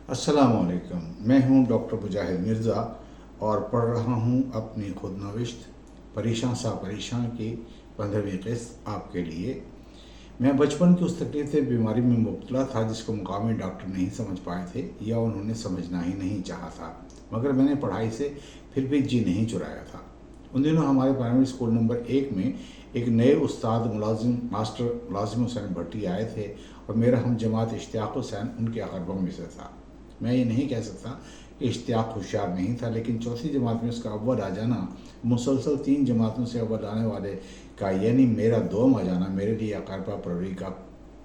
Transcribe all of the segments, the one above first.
अस्सलामुअलैकुम। मैं हूं डॉक्टर मुजाहिद मिर्ज़ा और पढ़ रहा हूं अपनी खुद नविश्त परेशान सा परेशान की 15वीं किस्त आपके लिए। मैं बचपन की उस तकलीफ से बीमारी में मुब्तला था जिसको मुकामी डॉक्टर नहीं समझ पाए थे या उन्होंने समझना ही नहीं चाहा था, मगर मैंने पढ़ाई से फिर भी जी नहीं चुराया था। उन दिनों हमारे प्राइमरी स्कूल नंबर 1 में एक नए उस्ताद मास्टर मुलाजिम हुसैन भट्टी आए थे और मेरा हम जमात इश्तियाक हुसैन उनके अकरबों में से था। मैं ये नहीं कह सकता कि इश्तियाक होशियार नहीं था, लेकिन चौथी जमात में उसका अव्वल आ जाना मुसलसल 3 जमातों से अव्वल आने वाले का यानी मेरा 2 आ जाना मेरे लिए अकरबा परवरी का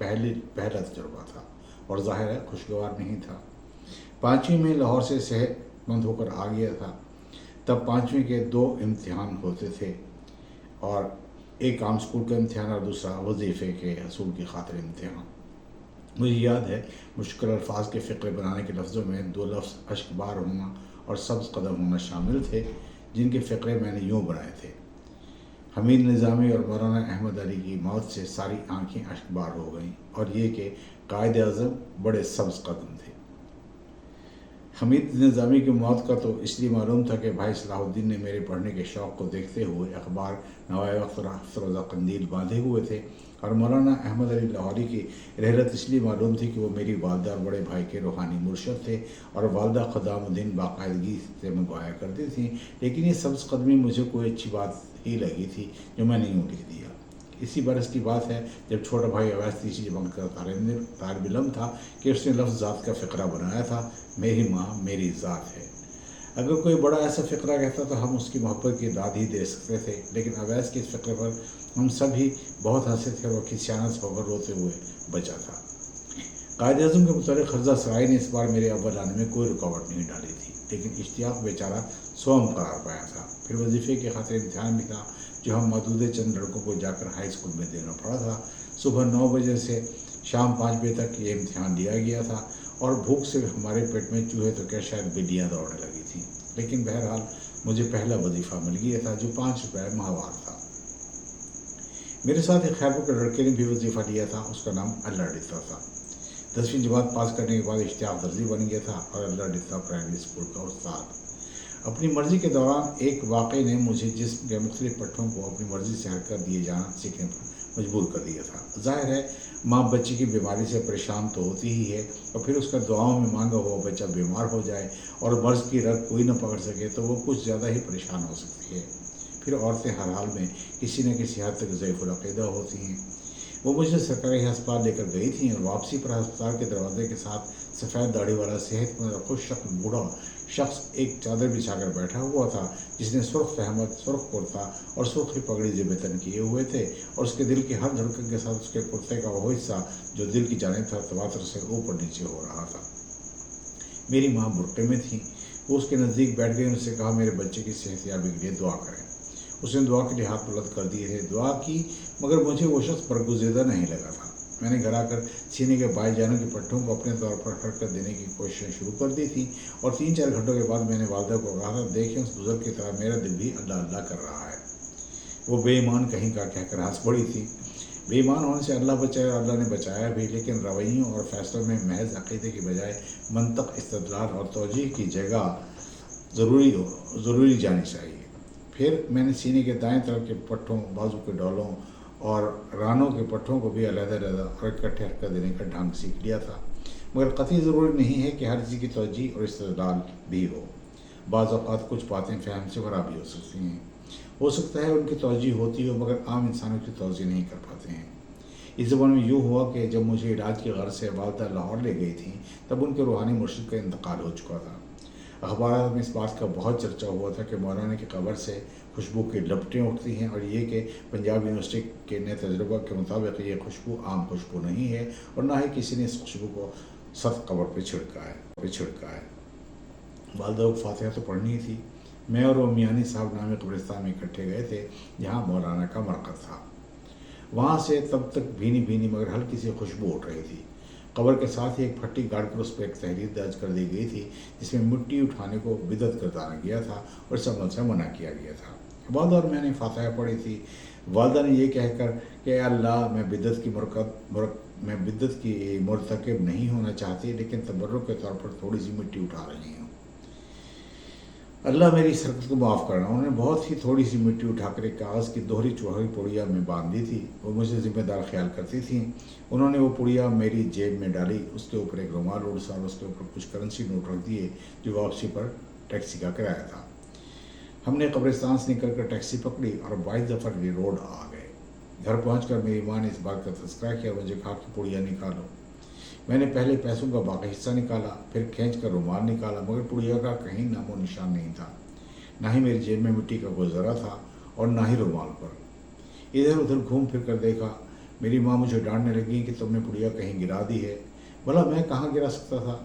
पहला तजुर्बा था और ज़ाहिर है खुशगवार नहीं था। 5वीं में लाहौर से सेहतमंद होकर आ गया था। तब 5वीं के 2 इम्तिहान होते थे और एक आम स्कूल का इम्तिहान और दूसरा वजीफ़े के हसूल की खातिर इम्तिहान। मुझे याद है मुश्किल अल्फाज के फ़िक्रे बनाने के लफ्ज़ों में 2 लफ्ज़ अश्कबार होना और सब्ज़ कदम होना शामिल थे, जिनके फ़िक्रे मैंने यूँ बनाए थे। हमीद निज़ामी और मौलाना अहमद अली की मौत से सारी आँखें अश्कबार हो गईं और ये कि कायद आज़म बड़े सब्ज़ कदम थे। हमीद निज़ामी की मौत का तो इसलिए मालूम था कि भाई सलाहुद्दीन ने मेरे पढ़ने के शौक़ को देखते हुए अखबार नवाए वक्त रोज़ा कंदील बांधे हुए थे और मौलाना अहमद अली लाहौरी की रहलत इसलिए मालूम थी कि वो मेरी वालदा और बड़े भाई के रूहानी मुर्शद थे और वालदा ख़ुदामुद्दीन बाकायदगी से मंगवाया करती थी। लेकिन ये सब्ज़ कदमी मुझे कोई अच्छी बात ही लगी थी जो मैंने यूँ लिख दिया। इसी बरस की बात है जब छोटा भाई अवैस तीसरी जमात का तालिब इल्म था कि उसने लफ्ज़ ज़ात का फ़िक्रा बनाया था, मेरी माँ मेरी ज़ात है। अगर कोई बड़ा ऐसा फ़िक्रा कहता तो हम उसकी मोहब्बत की दाद ही दे सकते थे, लेकिन अवैस के इस फ़िक्रे पर हम सभी बहुत हंसे थे और वह खिसियानत होकर रोते हुए बचा था। कायद आज़म के मुताबिक हर्जा सराय ने इस बार मेरे अव्वल आने में कोई रुकावट नहीं डाली थी, लेकिन इश्तियाक बेचारा सोम करार पाया था। फिर वजीफ़े के खातिर इम्तिहान भी था जो हम मौजूद चंद लड़कों को जाकर हाई स्कूल में देना पड़ा था। सुबह 9 बजे से शाम 5 बजे तक ये इम्तिहान लिया गया था और भूख से हमारे पेट में चूहे तो क्या शायद बिल्लियाँ दौड़ने लगी थी, लेकिन बहरहाल मुझे पहला वजीफ़ा मिल गया था जो 5 रुपये माहवार था। मेरे साथ एक खैरपुर के लड़के ने भी वजीफ़ा लिया था, उसका नाम अल्लाह डिस्ता था। 10वीं जमात पास करने के बाद इश्तियाक दर्जी बन गया था और अल्लाह डिस्ता प्राइमरी स्कूल का उस्ताद। अपनी मर्ज़ी के दौरान एक वाक़े ने मुझे जिस्म के मुख्तलिफ पट्टों को अपनी मर्ज़ी से हरकत दिए जाना सीखने पर मजबूर कर दिया था। ज़ाहिर है माँ बच्चे की बीमारी से परेशान तो होती ही है और फिर उसका दुआओं में मांगा हुआ बच्चा बीमार हो जाए और मर्ज़ की रग कोई न पकड़ सके तो वो कुछ ज़्यादा ही परेशान हो सकती है। फिर औरतें हर हाल में किसी न किसी हद तक ज़ईफ़ुल अक़ीदा होती हैं। वो मुझे सरकारी अस्पताल लेकर गई थी और वापसी पर अस्पताल के दरवाजे के साथ सफ़ेद दाढ़ी वाला सेहतमंद और खुश बूढ़ा शख्स एक चादर बिछाकर बैठा हुआ था, जिसने सुर्ख तहमद, सुर्ख कुर्ता और सुर्ख की पगड़ी ज़ेबतन किए हुए थे और उसके दिल की हर धड़कन के साथ उसके कुर्ते का वो हिस्सा जो दिल की जानिब था तवातर से ऊपर नीचे हो रहा था। मेरी माँ बुरक़े में थी। वो उसके नज़दीक बैठ गई और उससे कहा मेरे बच्चे की सेहतयाबी के लिए दुआ करें। उसने दुआ के लिए हाथ बुलंद कर दिए थे। दुआ की, मगर मुझे वो शख्स बरगुज़ेदा नहीं लगा था। मैंने घर आकर सीने के बाएं जानों के पट्टों को अपने तौर पर हरकत देने की कोशिशें शुरू कर दी थी और 3-4 घंटों के बाद मैंने वालदा को कहा था, देखें उस बुज़ुर्ग की तरह मेरा दिल भी अल्लाह अल्लाह कर रहा है। वो बेईमान कहीं का कहकर हंस पड़ी थी। बेईमान होने से अल्लाह बचाया, अल्लाह ने बचाया भी, लेकिन रवैयों और फैसलों में महज अक़ीदे की बजाय मंतक़, इस्तदलाल और तौजीह की जगह ज़रूरी जानी चाहिए। फिर मैंने सीने के दाएं तरफ के पट्टों, बाजू के डौलों और रानों के पट्टों को भी अलग-अलग और इकट्ठे हरकत देने का ढंग सीख लिया था, मगर कतई ज़रूरी नहीं है कि हर चीज़ की तौजीह और इस्तदलाल भी हो। बाज़ औक़ात कुछ बातें फ़हम से भरा भी हो सकती हैं। हो सकता है उनकी तौजीह होती हो, मगर आम इंसानों की तौजीह नहीं कर पाते हैं। इस ज़बान में यूँ हुआ कि जब मुझे इलाज की गर्ज़ से वालदा लाहौर ले गई थी, तब उनके रूहानी मुर्शिद का इंतकाल हो चुका था। अखबार में इस बात का बहुत चर्चा हुआ था कि मौलाना की कब्र से खुशबू की लपटें उठती हैं और ये कि पंजाब यूनिवर्सिटी के नए तजुर्बा के मुताबिक ये खुशबू आम खुशबू नहीं है और ना ही किसी ने इस खुशबू को सख्त कब्र पर छिड़का है। वालदा को फातिहा तो पढ़नी थी। मैं और वो मियानी साहब नामी कब्रिस्तान में इकट्ठे गए थे जहाँ मौलाना का मरकज़ था। वहाँ से तब तक भीनी भीनी मगर हल्की सी खुशबू उठ रही थी। कब्र के साथ ही एक फट्टी गाड़ कर उस पर एक तहरीर दर्ज कर दी गई थी जिसमें मिट्टी उठाने को बिदअत करारा गया था और इस अमल से मना किया गया था। वालदा और मैंने फातिहा पढ़ी थी। वालदा ने यह कहकर कि अल्लाह मैं बिदअत की मैं बिद्दत की मुर्तकब नहीं होना चाहती, लेकिन तबर्रुक के तौर पर थोड़ी सी मिट्टी उठा रही हूँ। अल्लाह मेरी इस हरकत को माफ़ करना। उन्होंने बहुत ही थोड़ी सी मिट्टी उठाकर एक कागज़ की दोहरी चौहरी पुड़िया में बांध दी थी। वो मुझे ज़िम्मेदार ख्याल करती थी। उन्होंने वो पुड़िया मेरी जेब में डाली, उसके ऊपर एक रुमाल ओढ़ा और उसके ऊपर कुछ करेंसी नोट रख दिए जो वापसी पर टैक्सी का किराया था। हमने कब्रिस्तान से निकल कर टैक्सी पकड़ी और 22 जफर रोड आ गए। घर पहुँच मेरी माँ ने इस बात का तज़किरा किया, मुझे कहा कि पुड़िया निकालो। मैंने पहले पैसों का बाकी हिस्सा निकाला, फिर खींच कर रुमाल निकाला, मगर पुड़िया का कहीं नामो निशान नहीं था। ना ही मेरी जेब में मिट्टी का कोई ज़रा था और ना ही रुमाल पर। इधर उधर घूम फिर कर देखा। मेरी माँ मुझे डांटने लगी कि तुमने पुड़िया कहीं गिरा दी है। भला मैं कहाँ गिरा सकता था?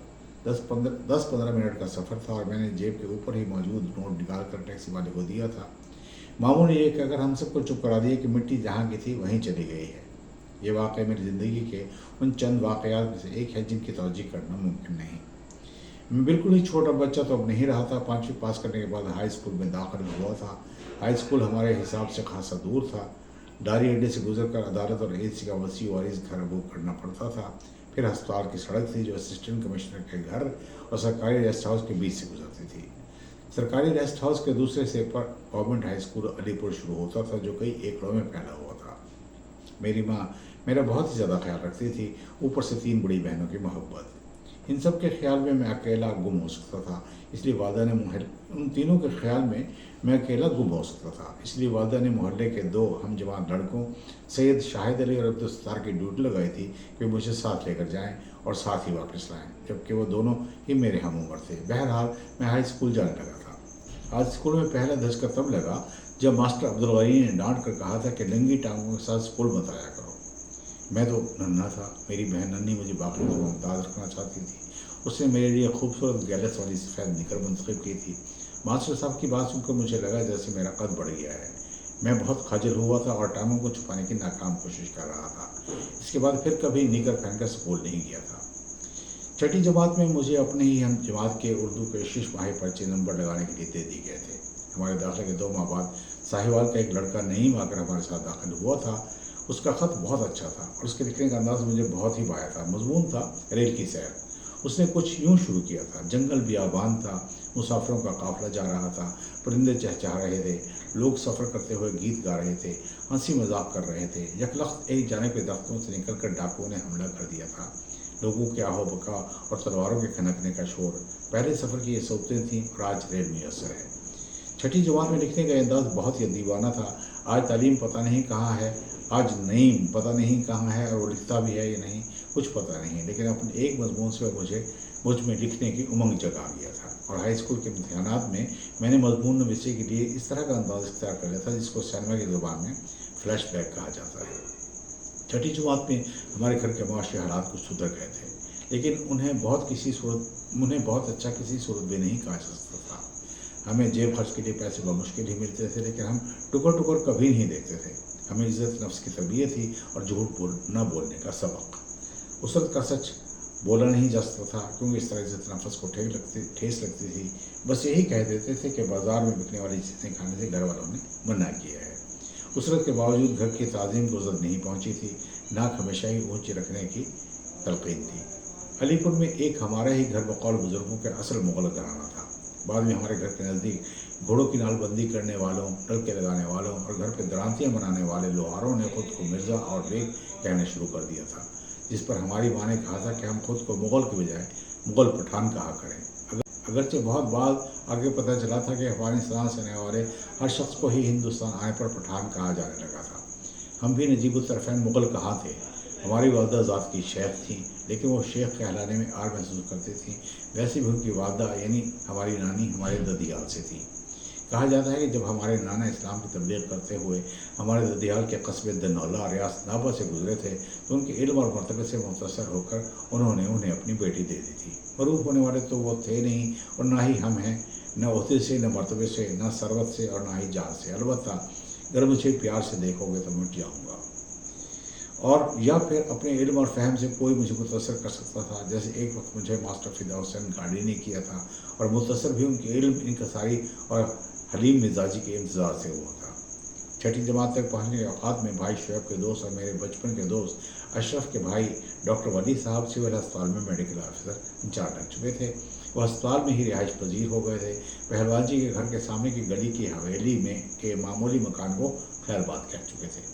10-15 मिनट का सफ़र था और मैंने जेब के ऊपर ही मौजूद नोट निकाल कर टैक्सी वाले को दिया था। मामू ने यह कहकर हम सबको चुप करा दिया कि मिट्टी जहाँ की थी वहीं चली गई है। ये वाक़या मेरी ज़िंदगी के उन चंद वाक़यात में से एक है जिनकी तवज्जो करना मुमकिन नहीं। मैं बिल्कुल ही छोटा बच्चा तो अब नहीं रहा था। 5वीं पास करने के बाद हाई स्कूल में दाखिल हुआ था। हाई स्कूल हमारे हिसाब से खासा दूर था। डारी अड्डे से गुजरकर अदालत और एजेंसी का वसी वारिस घर बुक करना पड़ता था। फिर अस्पताल की सड़क थी जो असिस्टेंट कमिश्नर के घर और सरकारी रेस्ट हाउस के बीच से गुजरती थी। सरकारी रेस्ट हाउस के दूसरे सिरे पर गवर्नमेंट हाई स्कूल अलीपुर शुरू होता था जो कई एकड़ों में फैला हुआ था। मेरी माँ मेरा बहुत ही ज़्यादा ख्याल रखती थी, ऊपर से 3 बड़ी बहनों की मोहब्बत। इन सब के ख्याल में मैं अकेला गुम हो सकता था, इसलिए वादा ने उन तीनों के ख्याल में मैं अकेला गुम हो सकता था। इसलिए वादा ने मोहल्ले के 2 हम जवान लड़कों सैयद शाहिद अली और अब्दुल सत्तार की ड्यूटी लगाई थी कि मुझे साथ लेकर जाएं और साथ ही वापस लाएं, जबकि वो दोनों ही मेरे हम उम्र थे। बहरहाल मैं हाई स्कूल जाने लगा था। आज स्कूल में पहला धचका तब लगा जब मास्टर अब्दुल गनी ने डांट कर कहा था कि नंगी टांगों के साथ स्कूल मत आया करो। मैं तो नन्हा था। मेरी बहन नन्ही मुझे बाकी में मुमताज़ रखना चाहती थी। उसने मेरे लिए खूबसूरत गैलस वाली सफ़ेद निकर मुंतखब की थी। मास्टर साहब की बात सुनकर मुझे लगा जैसे मेरा कद बढ़ गया है। मैं बहुत खजल हुआ था और टांगों को छुपाने की नाकाम कोशिश कर रहा था। इसके बाद फिर कभी निकर पहनकर स्कूल नहीं गया था। 6ठी जमात में मुझे अपने ही हम जमात के उर्दू के 6 माही पर्चे नंबर लगाने के लिए दे दिए गए थे। हमारे दाखिले के 2 माह बाद साहिवाल का एक लड़का नहीं आकर हमारे साथ दाखिल हुआ था। उसका ख़त बहुत अच्छा था और उसके लिखने का अंदाज़ मुझे बहुत ही भाया था। मजमून था रेल की सैर। उसने कुछ यूँ शुरू किया था। जंगल बियाबान था, मुसाफिरों का काफ़िला जा रहा था, परिंदे चहचहा रहे थे, लोग सफ़र करते हुए गीत गा रहे थे, हंसी मजाक कर रहे थे। यकलख्त एक जाने के दफ्तरों से निकलकर डाकुओं ने हमला कर दिया था। लोगों के आहो बका और तलवारों के खनकने का शोर। पहले सफ़र की ये सोबतें थीं और आज रेल मुयस्सर है। 6ठी जमात में लिखने का अंदाज़ बहुत ही दीवाना था। आज तालीम पता नहीं कहाँ है, आज नईम पता नहीं कहाँ है और वो लिखता भी है या नहीं कुछ पता नहीं, लेकिन अपने एक मजमून से मुझ में लिखने की उमंग जगा गया था। और हाई स्कूल के इम्तिहानात में मैंने मजमून विषय के लिए इस तरह का अंदाज़ इख्तियार कर लिया था जिसको सिनेमा की ज़ुबान में फ्लैशबैक कहा जाता है। 6ठी जमात में हमारे घर के माशी हालात कुछ सुधर गए थे, लेकिन उन्हें बहुत अच्छा किसी सूरत में नहीं कहा जा सकता था। हमें जेब खर्च के लिए पैसे बमुश्किल ही मिलते थे, लेकिन हम टुकर टुकर कभी नहीं देखते थे। हमें इज़्ज़त नफ्स की तरबियत थी और झूठ न बोलने का सबक। उस वक्त का सच बोला नहीं जा सकता था क्योंकि इस तरह इज़्ज़त नफ्स को ठेस लगती थी। बस यही कह देते थे कि बाज़ार में बिकने वाली चीज़ें खाने से घर वालों ने मना किया है। उसरत के बावजूद घर की ताज़ीम को ज़द नहीं पहुँची थी। नाक हमेशा ही ऊँची रखने की तलक़ीन थी। अलीपुर में एक हमारा ही घर बकौल बुज़ुर्गों के असल मुग़ल घराना था। बाद में हमारे घर के नज़दीक घोड़ों की नालबंदी करने वालों, नलके लगाने वालों और घर पे दरांतियाँ बनाने वाले लोहारों ने खुद को मिर्ज़ा और बेग कहना शुरू कर दिया था, जिस पर हमारी माँ ने कहा था कि हम खुद को मुग़ल के बजाय मुग़ल पठान कहा करें। अगरचे बहुत बाद आगे पता चला था कि अफ़गानिस्तान से आने वाले हर शख्स को ही हिंदुस्तान आने पर पठान कहा जाने लगा था। हम भी नजीबुत्तरफ़ैन मुग़ल कहाँ थे। हमारी वालदा ज़ात की शेख थी, लेकिन वो शेख कहलाने में आर महसूस करती थी। वैसे भी उनकी वालदा यानी हमारी नानी हमारे ददियाल से थी। कहा जाता है कि जब हमारे नाना इस्लाम की तबलीग करते हुए हमारे ददियाल के कस्बे दनौला रियासत नाबा से गुजरे थे तो उनके इल्म और मर्तबे से मुतासर होकर उन्होंने उन्हें अपनी बेटी दे दी थी। मरूफ होने वाले तो वो थे नहीं और ना ही हम हैं, न ओहदे से, न मर्तबे से, न सरवत से और ना ही जान से। अलबत्ता अगर मुझे प्यार से देखोगे तो मिट जाऊँगा और या फिर अपने इल्म और फहम से कोई मुझे मुतासर कर सकता था, जैसे एक वक्त मुझे मास्टर फिदा हुसैन गाड़ी ने किया था और मुतासर भी उनके इल्म, इनकसारी और हलीम मिजाजी के इंतज़ार से हुआ था। 6ठी जमात तक पहुँचने के औकात में भाई शुएब के दोस्त और मेरे बचपन के दोस्त अशरफ के भाई डॉक्टर वली साहब सिविल अस्पताल में मेडिकल ऑफिसर इंचार्ज लग चुके थे। वो अस्पताल में ही रिहाइश पजीर हो गए थे। पहलवान जी के घर के सामने की गली की हवेली में के मामूली मकान को खैरबाद कह चुके थे।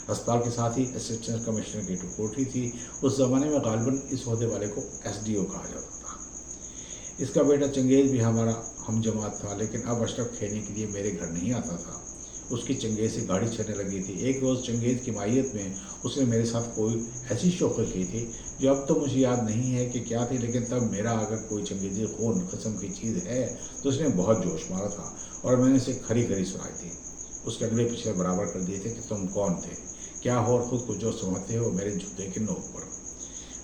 अस्पताल के साथ ही असिस्टेंट कमिश्नर की कोठी थी। उस ज़माने में गालिबन इस ओहदे वाले को SDO कहा जाता था। इसका बेटा चंगेज़ भी हमारा हम जमात था, लेकिन अब अशरफ खेलने के लिए मेरे घर नहीं आता था। उसकी चंगेज़ से गाड़ी चलने लगी थी। एक रोज़ चंगेज़ की माहियत में उसने मेरे साथ कोई ऐसी शौक़ी की थी जो अब तो मुझे याद नहीं है कि क्या थी, लेकिन तब मेरा अगर कोई चंगेज़ी खून किस्म की चीज़ है तो उसने बहुत जोश मारा था और मैंने उसे खरी खरी सुनाई थी। उसके अगले पिछले बराबर कर दिए थे कि तुम कौन थे, क्या हो और ख़ुद को जो समझते हो मेरे जूते के नोक पर।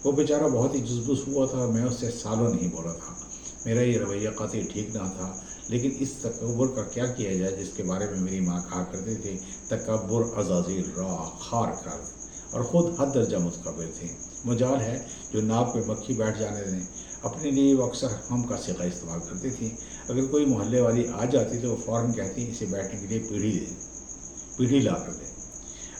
वो बेचारा बहुत ही जुज़बुज़ हुआ था। मैं उससे सालों नहीं बोला था। मेरा ये रवैया कतई ठीक ना था, लेकिन इस तकब्बुर का क्या किया जाए जिसके बारे में मेरी माँ कहा करती थी, तकब्बुर अज़ाज़िल राह खार कर, और ख़ुद हद दर्जा मुतकब्बिर थे। मजाल है जो नाव पे मक्खी बैठ जाने दें। अपने लिए वो अक्सर हम का सिका इस्तेमाल करती थी। अगर कोई मोहल्ले वाली आ जाती तो वो फ़ौरन कहती इसे बैठने के लिए पीढ़ी ला कर दें।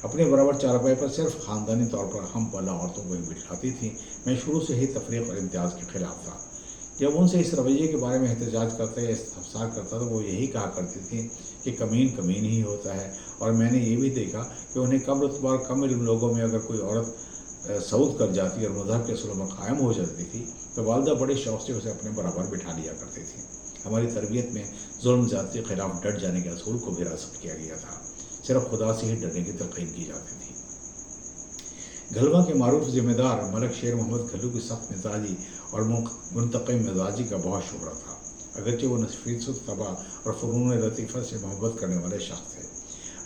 अपने बराबर चारपाई पर सिर्फ ख़ानदानी तौर पर हम वाला औरतों को ही बिठाती थी। मैं शुरू से ही तफरीक और इम्तियाज़ के ख़िलाफ़ था। जब उनसे इस रवैये के बारे में एहतजाज करता या इस्तफसार करता तो वो यही कहा करती थी कि कमीन कमीन ही होता है। और मैंने ये भी देखा कि उन्हें कम रुतबा और कम इल्म लोगों में अगर कोई औरत सऊद कर जाती और मज़हब के असूलों में कायम हो जाती थी तो वालिदा बड़े शौक़ से उसे अपने बराबर बिठा लिया करती थी। हमारी तरबियत में जुल्म ज़्यादती के ख़िलाफ़ डट जाने के असूल को भी रासख किया गया था। सिर्फ खुदा से ही डरने की तलक़ीन की जाती थी। गलवा के मारूफ ज़िम्मेदार मलक शेर मोहम्मद घल्लू की सख्त मिजाजी और मुंतक़िम मिजाजी का बहुत शुहरा था। अगरचे वो नफीस तबा और फ़नून लतीफ़ा से मोहब्बत करने वाले शख्स थे।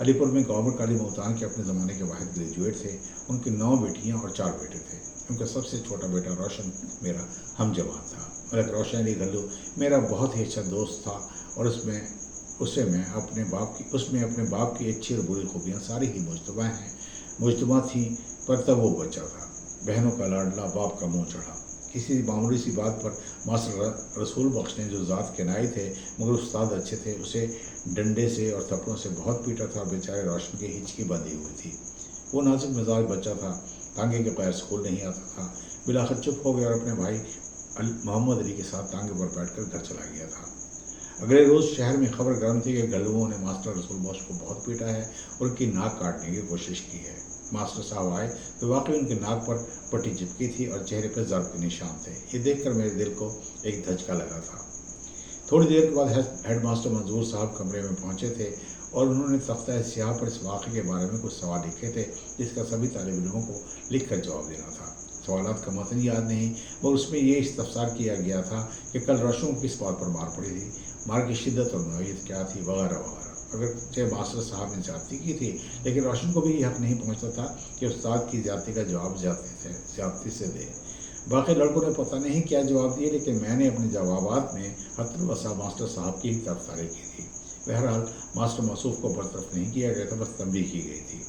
अलीपुर में गवर्नमेंट कॉलेज मुल्तान के अपने ज़माने के वाहिद ग्रेजुएट थे। उनकी 9 बेटियाँ और 4 बेटे थे। उनका सबसे छोटा बेटा रोशन मेरा हम जमात था। मलक रोशन अली घल्लू मेरा बहुत ही अच्छा दोस्त था और उसमें अपने बाप की अच्छी और बुरी खूबियाँ सारी ही मुजतबा थी, पर तब वो बच्चा था। बहनों का लाडला, बाप का मुँह चढ़ा। किसी मामूली सी बात पर मास्टर रसूल बख्श ने जो ज़ात के नाई थे मगर उस्ताद अच्छे थे, उसे डंडे से और थप्पड़ों से बहुत पीटा था। बेचारे रोशन की हिचकी बंधी हुई थी। वो नाजुक मिजाज बच्चा था, तांगे के पैर स्कूल नहीं आता था। बिलाखिर चुप हो गया और अपने भाई मोहम्मद अली के साथ तांगे पर बैठकर घर चला गया था। अगले रोज़ शहर में खबर गर्म थी कि गल्लुओं ने मास्टर रसूल बख्श को बहुत पीटा है और उनकी नाक काटने की कोशिश की है। मास्टर साहब आए तो वाकई उनकी नाक पर पट्टी चिपकी थी और चेहरे पर ज़र्ब के निशान थे। ये देखकर मेरे दिल को एक धचका लगा था। थोड़ी देर के बाद हेड मास्टर मंजूर साहब कमरे में पहुंचे थे और उन्होंने तख्ता स्याह पर इस वाक़े के बारे में कुछ सवाल लिखे थे जिसका सभी तालिब इल्मों को लिख कर जवाब देना था। सवालात का मतन याद नहीं मगर उसमें ये इस्तफसार किया गया था कि कल रोशन को किस बात पर मार पड़ी थी, मार की शिद्दत और नौयत क्या थी, वगैरह वगैरह। अगर चाहे मास्टर साहब ने ज्यादती की थी, लेकिन रोशन को भी ये हक़ नहीं पहुंचता था कि उस्ताद की ज्यादती का जवाब ज्यादती से दे। बाकी लड़कों ने पता नहीं क्या जवाब दिए, लेकिन मैंने अपने जवाबात में हत्तल वसा मास्टर साहब की ही तरफदारी की थी। बहरहाल मास्टर मसूफ को बरतरफ नहीं किया गया था, बस तंबीह की गई थी।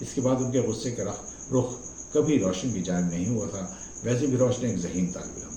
इसके बाद उनके गुस्से का रुख कभी रोशन की जानिब नहीं हुआ था। वैसे भी रोशन एक ज़हीन तालिब इल्म